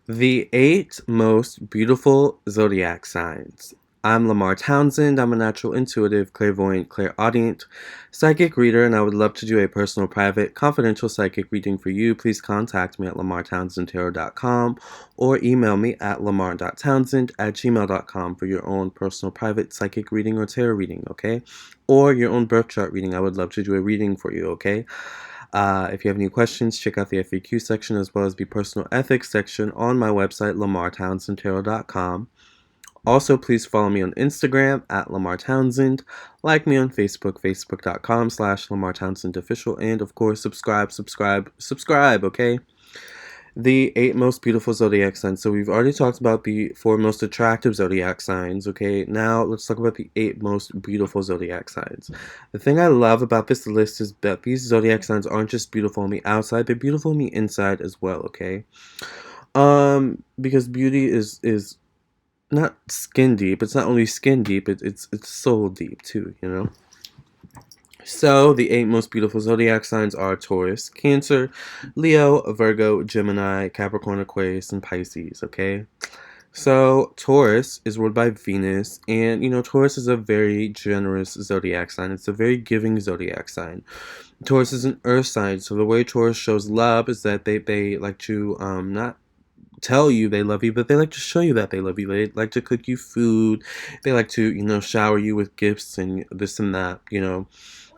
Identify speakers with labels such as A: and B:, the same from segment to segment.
A: The 8 most beautiful zodiac signs. I'm Lamarr Townsend. I'm a natural intuitive, clairvoyant, clairaudient, psychic reader, and I would love to do a personal, private, confidential psychic reading for you. Please contact me at lamarrtownsendtarot.com or email me at lamar.townsend@gmail.com for your own personal, private psychic reading or tarot reading, okay? Or your own birth chart reading. I would love to do a reading for you, okay? If you have any questions, check out the FAQ section as well as the personal ethics section on my website, lamarrtownsendtarot.com. Also, please follow me on Instagram at Lamarr Townsend, like me on Facebook, facebook.com/Lamarr Townsend Official, and of course, subscribe, okay? The 8 most beautiful zodiac signs. So we've already talked about the 4 most attractive zodiac signs, okay? Now let's talk about the 8 most beautiful zodiac signs. The thing I love about this list is that these zodiac signs aren't just beautiful on the outside, they're beautiful on the inside as well, okay? Because beauty is not skin deep. It's not only skin deep, it's soul deep too, you know? So, the 8 most beautiful zodiac signs are Taurus, Cancer, Leo, Virgo, Gemini, Capricorn, Aquarius, and Pisces, okay? So, Taurus is ruled by Venus, and Taurus is a very generous zodiac sign. It's a very giving zodiac sign. Taurus is an earth sign, so the way Taurus shows love is that they like to not tell you they love you, but they like to show you that they love you. They like to cook you food. They like to, shower you with gifts and this and that,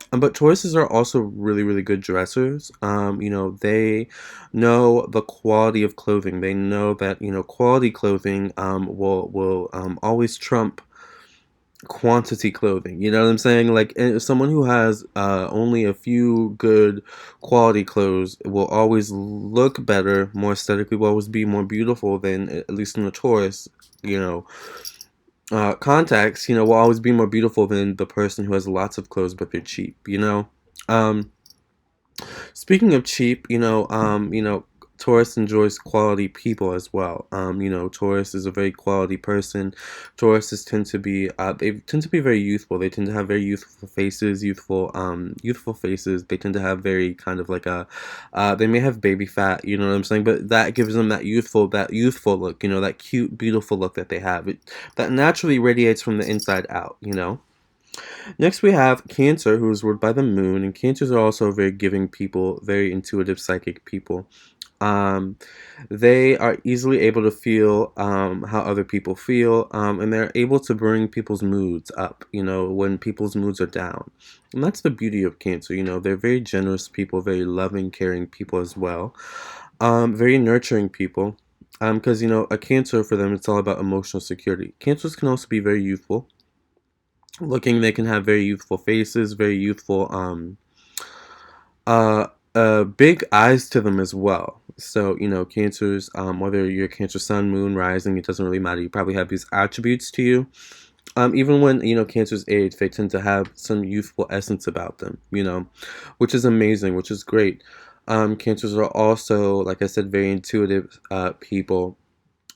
A: but Tauruses are also really, really good dressers. They know the quality of clothing. They know that quality clothing will always trump quantity clothing. You know what I'm saying? Like someone who has only a few good quality clothes will always look better, more aesthetically, will always be more beautiful than, at least in the Taurus. You know, Contacts, will always be more beautiful than the person who has lots of clothes but they're cheap. Um, Speaking of cheap, Taurus enjoys quality people as well. Taurus is a very quality person. Tauruses tend to be very youthful. They tend to have very youthful faces. They tend to have very kind of like they may have baby fat. You know what I'm saying? But that gives them that youthful look. That cute, beautiful look that they have. That naturally radiates from the inside out. Next, we have Cancer, who is ruled by the moon, and Cancers are also very giving people, very intuitive, psychic people. Um, they are easily able to feel how other people feel, and they're able to bring people's moods up, when people's moods are down. And that's the beauty of Cancer. They're very generous people, very loving, caring people as well, very nurturing people. Because, a Cancer for them, it's all about emotional security. Cancers can also be very youthful looking. They can have very youthful faces, very youthful uh big eyes to them as well. So Cancers, whether you're Cancer sun, moon, rising, it doesn't really matter. You probably have these attributes to you. Even when Cancers age, they tend to have some youthful essence about them, which is amazing, which is great. Cancers are also, like I said, very intuitive people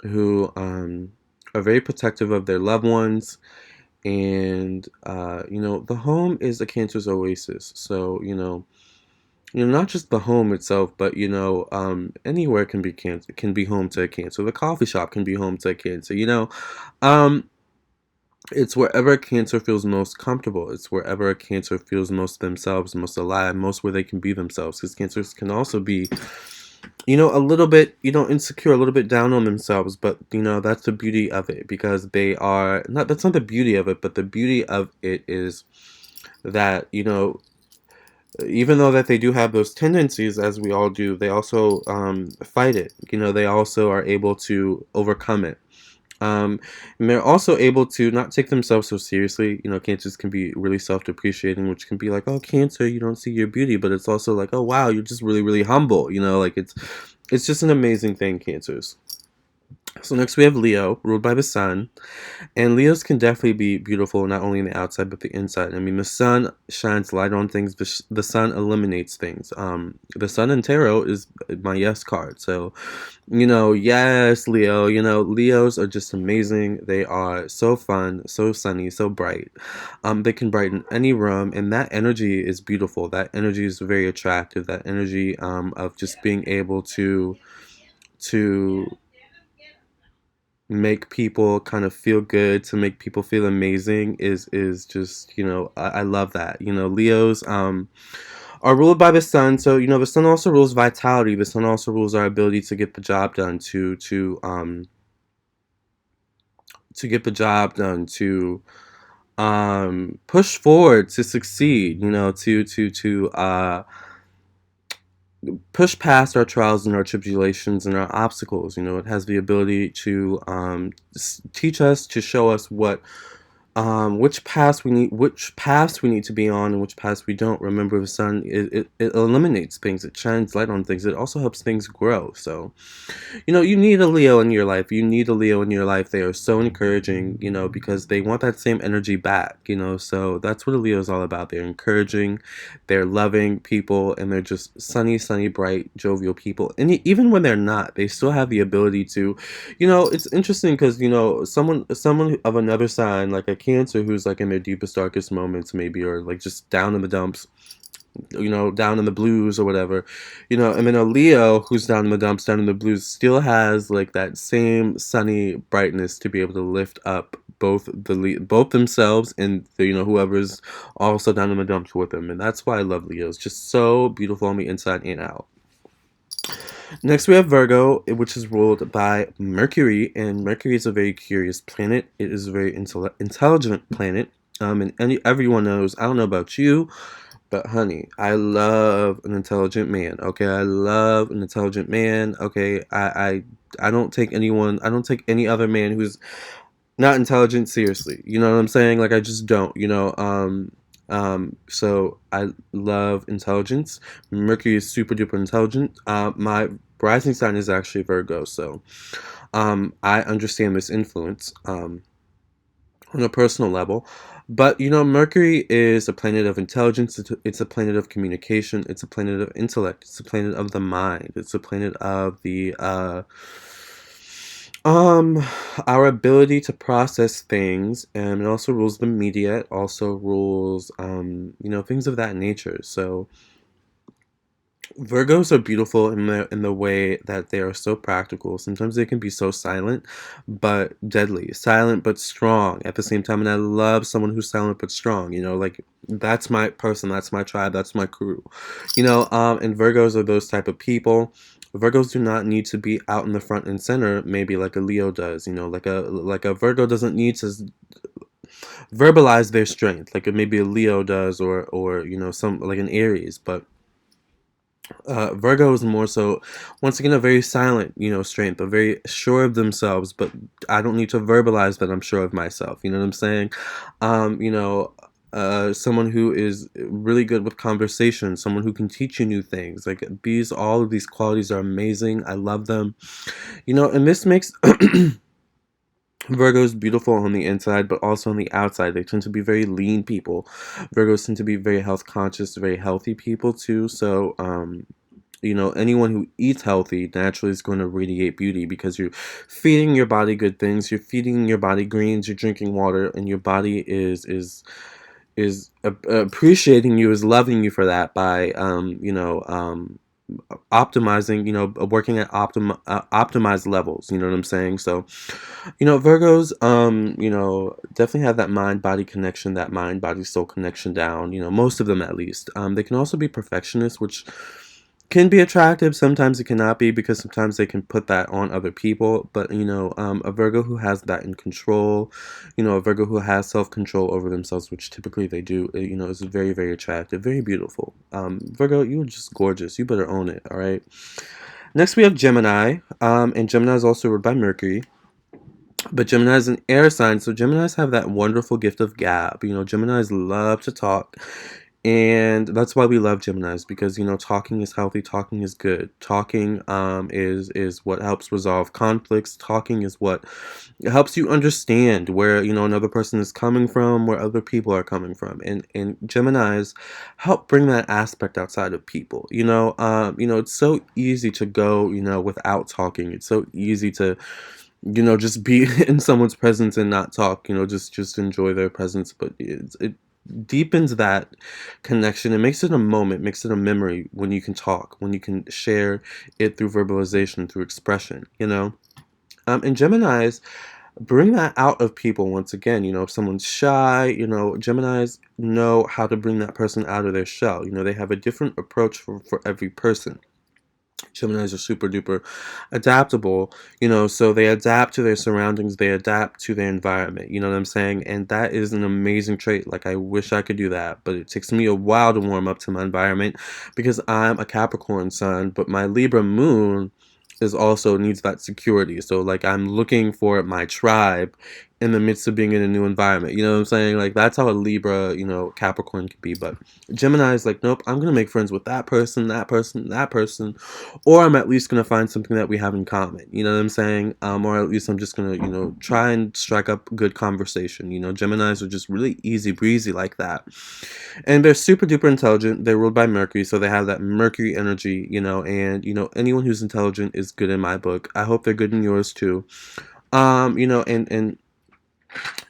A: who are very protective of their loved ones. And the home is a Cancer's oasis. So not just the home itself, but anywhere can be home to a Cancer. The coffee shop can be home to a Cancer. Um, it's wherever a Cancer feels most comfortable. It's wherever a Cancer feels most themselves, most alive, most where they can be themselves. Because Cancers can also be a little bit, insecure, a little bit down on themselves, but that's the beauty of it, because they are not, that's not the beauty of it, but the beauty of it is that, even though that they do have those tendencies, as we all do, they also fight it. They also are able to overcome it. And they're also able to not take themselves so seriously. Cancers can be really self-depreciating, which can be like, oh, Cancer, you don't see your beauty, but it's also like, oh, wow, you're just really, really humble. Like it's just an amazing thing, Cancers. So next we have Leo, ruled by the sun. And Leos can definitely be beautiful, not only in the outside, but the inside. I mean, the sun shines light on things. The sun eliminates things. The sun in tarot is my yes card. So, yes, Leo. Leos are just amazing. They are so fun, so sunny, so bright. They can brighten any room, and that energy is beautiful. That energy is very attractive. That energy of just being able to make people kind of feel good, to make people feel amazing is just, I love that. Leos are ruled by the sun, so the sun also rules vitality. The sun also rules our ability to get the job done, to get the job done, to push forward, to succeed, to push past our trials and our tribulations and our obstacles. It has the ability to teach us, to show us which paths we need to be on and which paths we don't. Remember, the sun, it eliminates things, it shines light on things, it also helps things grow. So you need a Leo in your life. You need a Leo in your life. They are so encouraging, because they want that same energy back, So that's what a Leo is all about. They're encouraging, they're loving people, and they're just sunny, bright, jovial people. And even when they're not, they still have the ability to, it's interesting because, someone of another sign, like a Cancer, who's like in their deepest, darkest moments, maybe, or like just down in the dumps, down in the blues or whatever, and then a Leo who's down in the dumps, down in the blues, still has like that same sunny brightness to be able to lift up both themselves and whoever's also down in the dumps with them. And that's why I love Leos. Just so beautiful on the inside and out. Next, we have Virgo, which is ruled by Mercury, and Mercury is a very curious planet. It is a very intelligent planet. And everyone knows, I don't know about you, but honey, I love an intelligent man. Okay, I love an intelligent man. Okay, I don't take any other man who's not intelligent seriously. You know what I'm saying? Like, I just don't. So I love intelligence. Mercury is super duper intelligent. My rising sign is actually Virgo, so I understand this influence on a personal level. But Mercury is a planet of intelligence. It's a planet of communication. It's a planet of intellect. It's a planet of the mind. It's a planet of the our ability to process things, and it also rules the media. It also rules things of that nature. So Virgos are beautiful in the way that they are so practical. Sometimes they can be so silent but deadly, silent but strong at the same time. And I love someone who's silent but strong. Like, that's my person, that's my tribe, that's my crew. And Virgos are those type of people. Virgos do not need to be out in the front and center, maybe like a Leo does. Like a Virgo doesn't need to verbalize their strength like maybe a Leo does, or some like an Aries. But Virgo is more so, once again, a very silent, strength, a very sure of themselves, but I don't need to verbalize that I'm sure of myself. You know what I'm saying? Someone who is really good with conversation, someone who can teach you new things. Like, all of these qualities are amazing. I love them. And this makes Virgos beautiful on the inside, but also on the outside. They tend to be very lean people. Virgos tend to be very health conscious, very healthy people too. So, anyone who eats healthy naturally is going to radiate beauty, because you're feeding your body good things. You're feeding your body greens. You're drinking water, and your body is appreciating you, is loving you for that by optimizing, working at optimized levels. You know what I'm saying? So, Virgos, definitely have that mind body connection, that mind body soul connection down. Most of them at least. They can also be perfectionists, which can be attractive. Sometimes it cannot be, because sometimes they can put that on other people. But a Virgo who has that in control, a Virgo who has self-control over themselves, which typically they do, is very, very attractive, very beautiful. Virgo, you're just gorgeous. You better own it. All right. Next, we have Gemini, and Gemini is also ruled by Mercury. But Gemini is an air sign, so Geminis have that wonderful gift of gab. Geminis love to talk. And that's why we love Geminis, because talking is healthy, talking is good. Talking is what helps resolve conflicts. Talking is what helps you understand where another person is coming from, where other people are coming from. And Geminis help bring that aspect outside of people. It's so easy to go without talking. It's so easy to just be in someone's presence and not talk. Just enjoy their presence. But it deepens that connection. It makes it a moment, makes it a memory when you can talk, when you can share it through verbalization, through expression. And Geminis bring that out of people once again. If someone's shy, Geminis know how to bring that person out of their shell. They have a different approach for every person. Geminis are super duper adaptable, so they adapt to their surroundings, they adapt to their environment, you know what I'm saying? And that is an amazing trait. Like, I wish I could do that, but it takes me a while to warm up to my environment because I'm a Capricorn sun, but my Libra moon is also needs that security. So, like, I'm looking for my tribe in the midst of being in a new environment. You know what I'm saying? Like, that's how a Libra, Capricorn can be. But Gemini is like, nope, I'm going to make friends with that person, that person, that person, or I'm at least going to find something that we have in common. You know what I'm saying? Or at least I'm just going to, try and strike up good conversation. Geminis are just really easy breezy like that. And they're super duper intelligent. They're ruled by Mercury, so they have that Mercury energy, and, anyone who's intelligent is good in my book. I hope they're good in yours too. And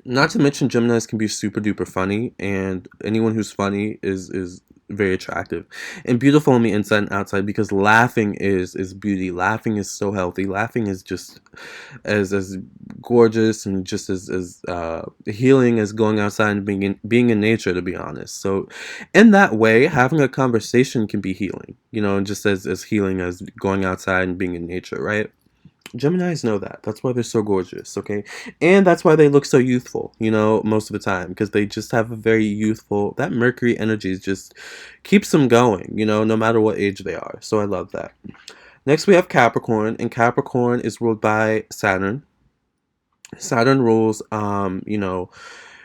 A: not to mention Geminis can be super duper funny, and anyone who's funny is very attractive and beautiful on the inside and outside, because laughing is beauty. Laughing is so healthy. Laughing is just as gorgeous and just as healing as going outside and being in nature, to be honest. So in that way, having a conversation can be healing, and just as healing as going outside and being in nature, right? Geminis know that. That's why they're so gorgeous, okay? And that's why they look so youthful, most of the time, because they just have a very youthful, that Mercury energy just keeps them going, no matter what age they are. So I love that. Next, we have Capricorn, and Capricorn is ruled by Saturn. Saturn rules,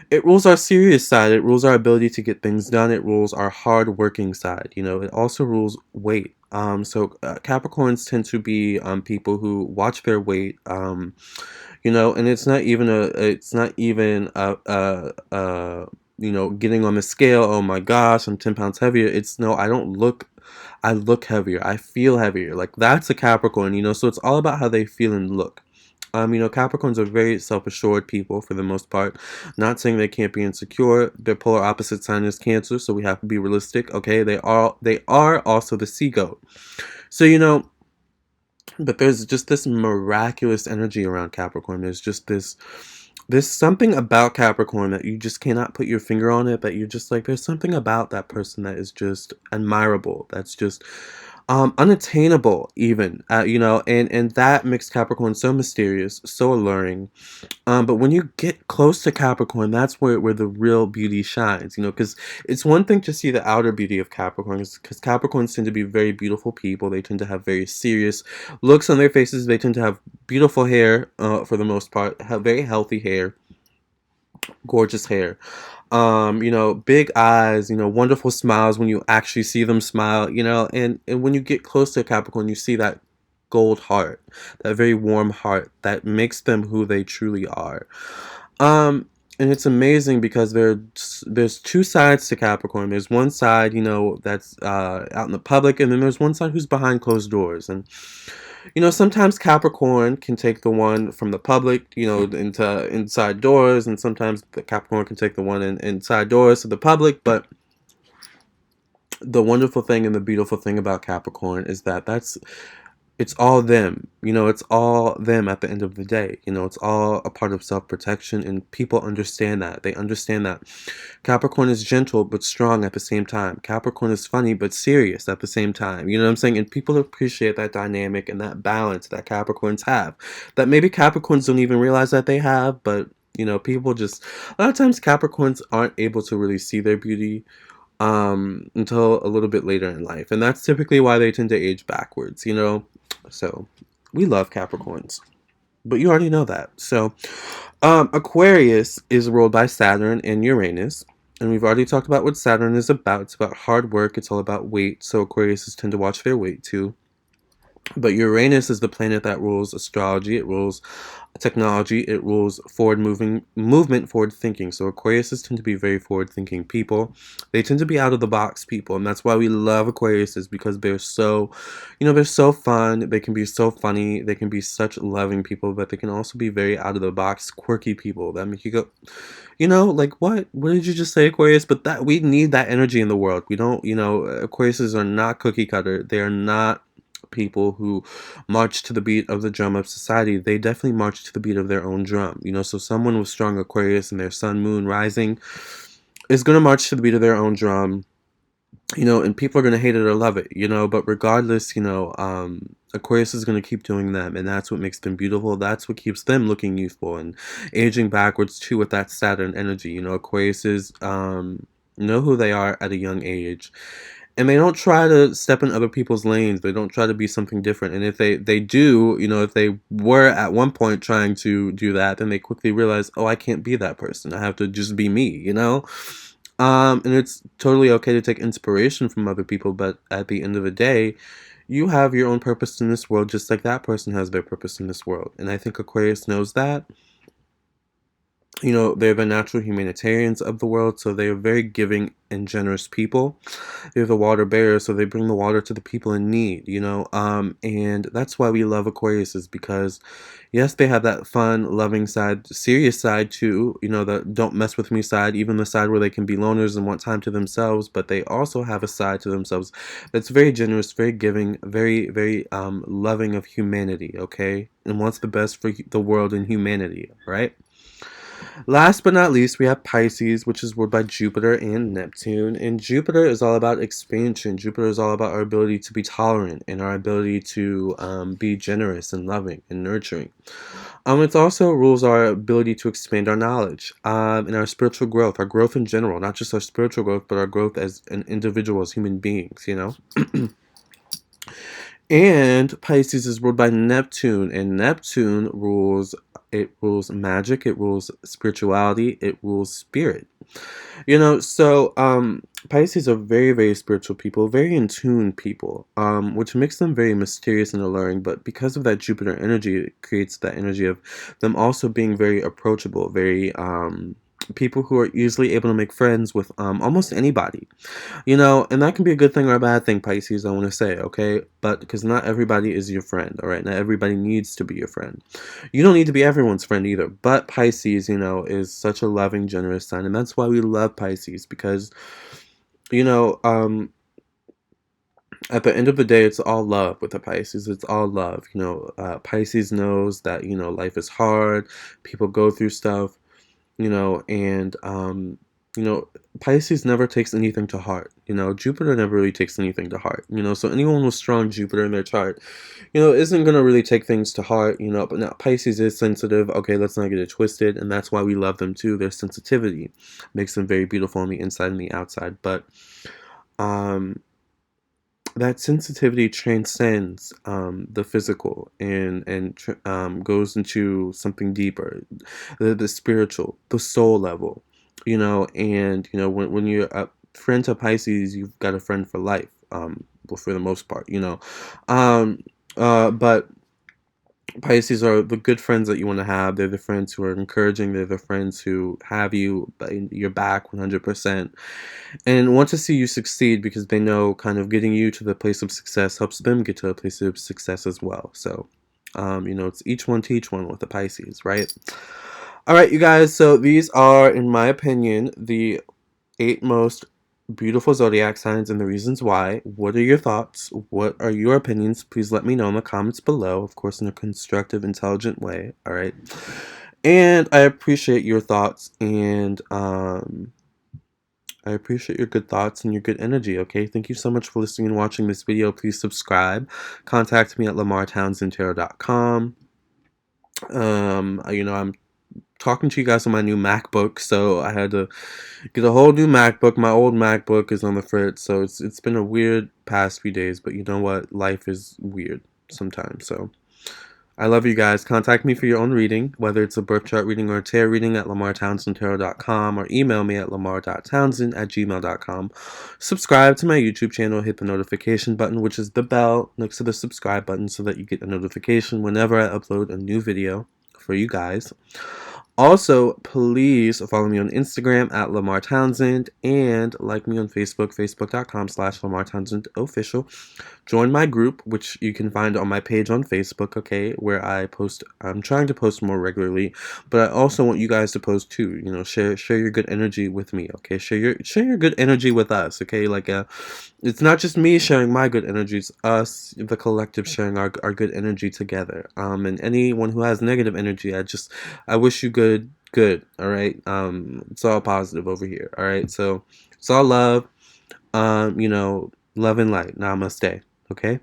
A: it rules our serious side. It rules our ability to get things done. It rules our hard working side. It also rules weight. So Capricorns tend to be people who watch their weight. And it's not even getting on the scale. Oh my gosh, I'm 10 pounds heavier. It's no, I look heavier. I feel heavier. Like, that's a Capricorn. So it's all about how they feel and look. Capricorns are very self-assured people for the most part. Not saying they can't be insecure. Their polar opposite sign is Cancer, so we have to be realistic. Okay, they are also the sea goat. So but there's just this miraculous energy around Capricorn. There's just there's something about Capricorn that you just cannot put your finger on it, that you're just like, there's something about that person that is just admirable. That's just unattainable even, and that makes Capricorn so mysterious, so alluring. But when you get close to Capricorn, that's where the real beauty shines, because it's one thing to see the outer beauty of Capricorn, because Capricorns tend to be very beautiful people. They tend to have very serious looks on their faces. They tend to have beautiful hair, for the most part, have very healthy hair, gorgeous hair. Big eyes, wonderful smiles when you actually see them smile, and when you get close to Capricorn, you see that gold heart, that very warm heart that makes them who they truly are. And it's amazing because there's two sides to Capricorn. There's one side, that's out in the public, and then there's one side who's behind closed doors. And sometimes Capricorn can take the one from the public, into inside doors, and sometimes the Capricorn can take the one inside doors to the public. But the wonderful thing and the beautiful thing about Capricorn is that it's all them. It's all them at the end of the day. It's all a part of self-protection, and people understand that. They understand that Capricorn is gentle but strong at the same time. Capricorn is funny but serious at the same time. You know what I'm saying? And people appreciate that dynamic and that balance that Capricorns have, that maybe Capricorns don't even realize that they have, but people just, a lot of times Capricorns aren't able to really see their beauty until a little bit later in life, and that's typically why they tend to age backwards. So we love Capricorns, but you already know that. So Aquarius is ruled by Saturn and Uranus, and we've already talked about what Saturn is about. It's about hard work. It's all about weight. So Aquariuses tend to watch their weight too. But Uranus is the planet that rules astrology. It rules technology. It rules movement, forward thinking. So Aquariuses tend to be very forward thinking people. They tend to be out of the box people, and that's why we love Aquariuses, because they're so, they're so fun. They can be so funny. They can be such loving people, but they can also be very out of the box, quirky people that make you go, like, what? What did you just say, Aquarius? But that we need that energy in the world. We don't, Aquariuses are not cookie cutter. They are not people who march to the beat of the drum of society, they definitely march to the beat of their own drum. You know, so someone with strong Aquarius and their sun, moon, rising is going to march to the beat of their own drum, you know, and people are going to hate it or love it, you know, but regardless, you know, Aquarius is going to keep doing them, and that's what makes them beautiful. That's what keeps them looking youthful and aging backwards too with that Saturn energy. You know, Aquarius is, know who they are at a young age, and they don't try to step in other people's lanes. They don't try to be something different. And if they do, you know, if they were at one point trying to do that, then they quickly realize, oh, I can't be that person. I have to just be me, you know? And it's totally okay to take inspiration from other people, but at the end of the day, you have your own purpose in this world, just like that person has their purpose in this world. And I think Aquarius knows that. You know, they're the natural humanitarians of the world, so they are very giving and generous people. They're the water bearers, so they bring the water to the people in need, you know. And that's why we love Aquarius, is because, yes, they have that fun, loving side, serious side too, you know, the don't mess with me side, even the side where they can be loners and want time to themselves, but they also have a side to themselves that's very generous, very giving, very, very loving of humanity, okay? And wants the best for the world and humanity, right? Last but not least, we have Pisces, which is ruled by Jupiter and Neptune. And Jupiter is all about expansion. Jupiter is all about our ability to be tolerant and our ability to be generous and loving and nurturing. It also rules our ability to expand our knowledge and our spiritual growth, our growth in general, not just our spiritual growth, but our growth as an individual, as human beings, you know? And Pisces is ruled by Neptune, and Neptune rules, it rules magic, it rules spirituality, it rules spirit. You know, so Pisces are very, very spiritual people, very in tune people, which makes them very mysterious and alluring. But because of that Jupiter energy, it creates that energy of them also being very approachable, very people who are easily able to make friends with almost anybody, you know, and that can be a good thing or a bad thing, Pisces, I want to say, okay? But because not everybody is your friend, all right? Not everybody needs to be your friend. You don't need to be everyone's friend either, but Pisces, you know, is such a loving, generous sign, and that's why we love Pisces, because, you know, at the end of the day, it's all love with the Pisces. It's all love, you know. Pisces knows that, you know, life is hard, people go through stuff, you know, and you know, Pisces never takes anything to heart. You know, Jupiter never really takes anything to heart. You know, so anyone with strong Jupiter in their chart, you know, isn't gonna really take things to heart. You know, but now Pisces is sensitive. Okay, let's not get it twisted, and that's why we love them too. Their sensitivity makes them very beautiful on the inside and the outside. But um, that sensitivity transcends the physical and goes into something deeper, the spiritual, the soul level, you know. And you know, when you're a friend to Pisces, you've got a friend for life, well, for the most part, you know. But Pisces are the good friends that you want to have. They're the friends who are encouraging. They're the friends who have you your back 100% and want to see you succeed, because they know kind of getting you to the place of success helps them get to a place of success as well. So, you know, it's each one teach one with the Pisces, right? All right, you guys. So these are, in my opinion, the 8 most beautiful zodiac signs and the reasons why. What are your thoughts? What are your opinions? Please let me know in the comments below, of course, in a constructive, intelligent way. All right. And I appreciate your thoughts, and I appreciate your good thoughts and your good energy, okay? Thank you so much for listening and watching this video. Please subscribe. Contact me at lamarrtownsendtarot.com. You know, I'm talking to you guys on my new MacBook, so I had to get a whole new MacBook. My old MacBook is on the fritz, so it's been a weird past few days, but you know what? Life is weird sometimes, so I love you guys. Contact me for your own reading, whether it's a birth chart reading or a tarot reading, at lamarrtownsendtarot.com, or email me at lamarr.townsend@gmail.com. Subscribe to my YouTube channel. Hit the notification button, which is the bell next to the subscribe button, so that you get a notification whenever I upload a new video for you guys. Also, please follow me on Instagram at Lamarr Townsend and like me on Facebook, facebook.com/Lamarr Townsend official. Join my group, which you can find on my page on Facebook, okay, where I'm trying to post more regularly, but I also want you guys to post too. Share your good energy with me, okay? Share your good energy with us, okay? It's not just me sharing my good energy, it's us, the collective, sharing our good energy together. And anyone who has negative energy, I wish you good, all right? It's all positive over here, all right? So it's all love, love and light. Namaste, okay?